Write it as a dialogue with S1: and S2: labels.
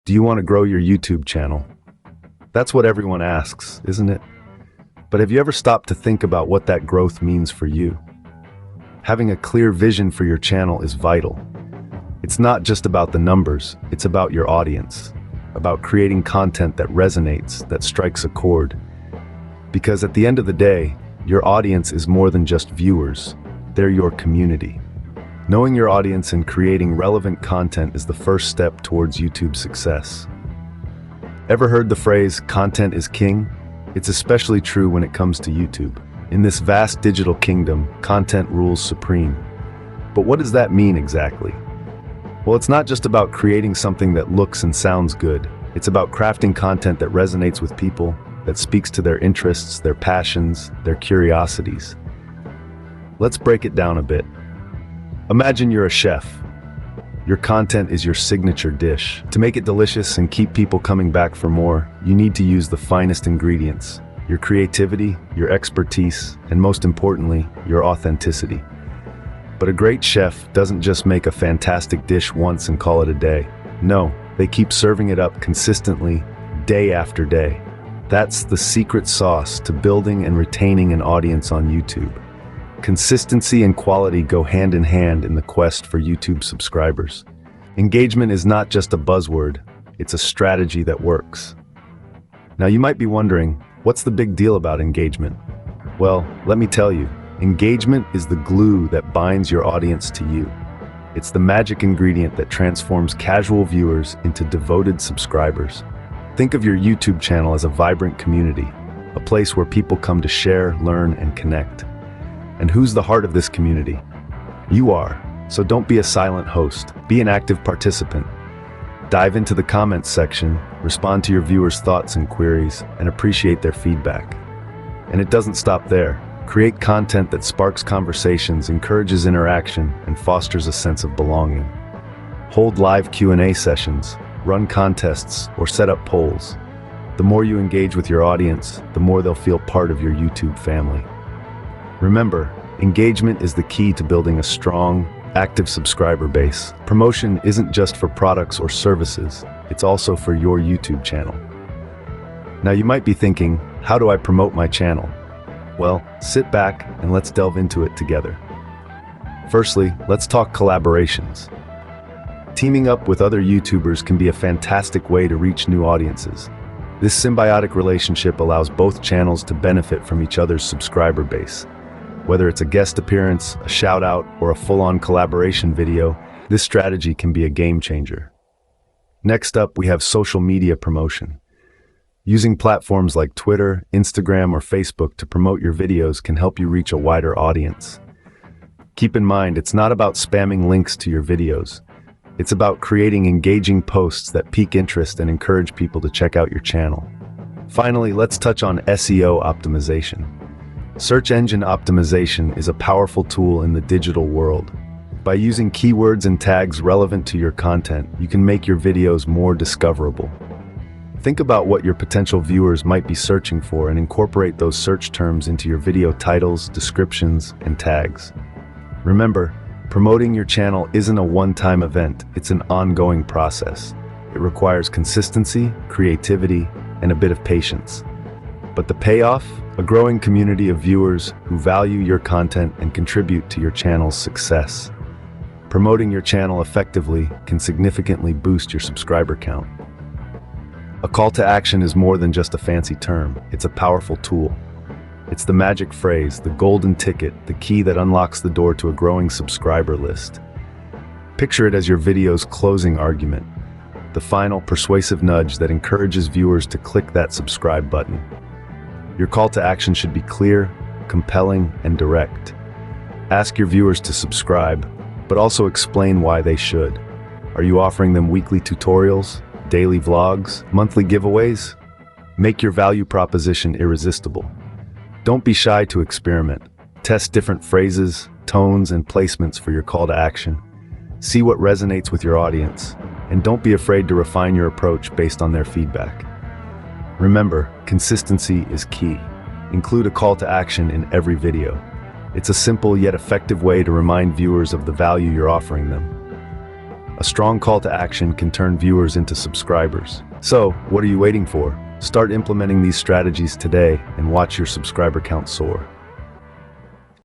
S1: Do you want to grow your YouTube channel? That's what everyone asks, isn't it? But have you ever stopped to think about what that growth means for you? Having a clear vision for your channel is vital. It's not just about the numbers, it's about your audience, about creating content that resonates, that strikes a chord. Because at the end of the day, your audience is more than just viewers, they're your community. Knowing your audience and creating relevant content is the first step towards YouTube success. Ever heard the phrase, "content is king"? It's especially true when it comes to YouTube. In this vast digital kingdom, content rules supreme. But what does that mean exactly? Well, it's not just about creating something that looks and sounds good. It's about crafting content that resonates with people, that speaks to their interests, their passions, their curiosities. Let's break it down a bit. Imagine you're a chef. Your content is your signature dish. To make it delicious and keep people coming back for more, you need to use the finest ingredients, your creativity, your expertise, and most importantly, your authenticity. But a great chef doesn't just make a fantastic dish once and call it a day. No, they keep serving it up consistently, day after day. That's the secret sauce to building and retaining an audience on YouTube. Consistency and quality go hand in hand in the quest for YouTube subscribers. Engagement is not just a buzzword, it's a strategy that works. Now you might be wondering, what's the big deal about engagement? Well, let me tell you, engagement is the glue that binds your audience to you. It's the magic ingredient that transforms casual viewers into devoted subscribers. Think of your YouTube channel as a vibrant community, a place where people come to share, learn, and connect. And who's the heart of this community? You are. So don't be a silent host. Be an active participant. Dive into the comments section, respond to your viewers' thoughts and queries, and appreciate their feedback. And it doesn't stop there. Create content that sparks conversations, encourages interaction, and fosters a sense of belonging. Hold live Q&A sessions, run contests, or set up polls. The more you engage with your audience, the more they'll feel part of your YouTube family. Remember, engagement is the key to building a strong, active subscriber base. Promotion isn't just for products or services, it's also for your YouTube channel. Now you might be thinking, how do I promote my channel? Well, sit back and let's delve into it together. Firstly, let's talk collaborations. Teaming up with other YouTubers can be a fantastic way to reach new audiences. This symbiotic relationship allows both channels to benefit from each other's subscriber base. Whether it's a guest appearance, a shout-out, or a full-on collaboration video, this strategy can be a game changer. Next up, we have social media promotion. Using platforms like Twitter, Instagram, or Facebook to promote your videos can help you reach a wider audience. Keep in mind, it's not about spamming links to your videos. It's about creating engaging posts that pique interest and encourage people to check out your channel. Finally, let's touch on SEO optimization. Search engine optimization is a powerful tool in the digital world. By using keywords and tags relevant to your content, you can make your videos more discoverable. Think about what your potential viewers might be searching for and incorporate those search terms into your video titles, descriptions, and tags. Remember, promoting your channel isn't a one-time event, it's an ongoing process. It requires consistency, creativity, and a bit of patience. But the payoff? A growing community of viewers who value your content and contribute to your channel's success. Promoting your channel effectively can significantly boost your subscriber count. A call to action is more than just a fancy term, it's a powerful tool. It's the magic phrase, the golden ticket, the key that unlocks the door to a growing subscriber list. Picture it as your video's closing argument, the final persuasive nudge that encourages viewers to click that subscribe button. Your call to action should be clear, compelling, and direct. Ask your viewers to subscribe, but also explain why they should. Are you offering them weekly tutorials, daily vlogs, monthly giveaways? Make your value proposition irresistible. Don't be shy to experiment. Test different phrases, tones, and placements for your call to action. See what resonates with your audience, and don't be afraid to refine your approach based on their feedback. Remember, consistency is key. Include a call to action in every video. It's a simple yet effective way to remind viewers of the value you're offering them. A strong call to action can turn viewers into subscribers. So, what are you waiting for? Start implementing these strategies today and watch your subscriber count soar.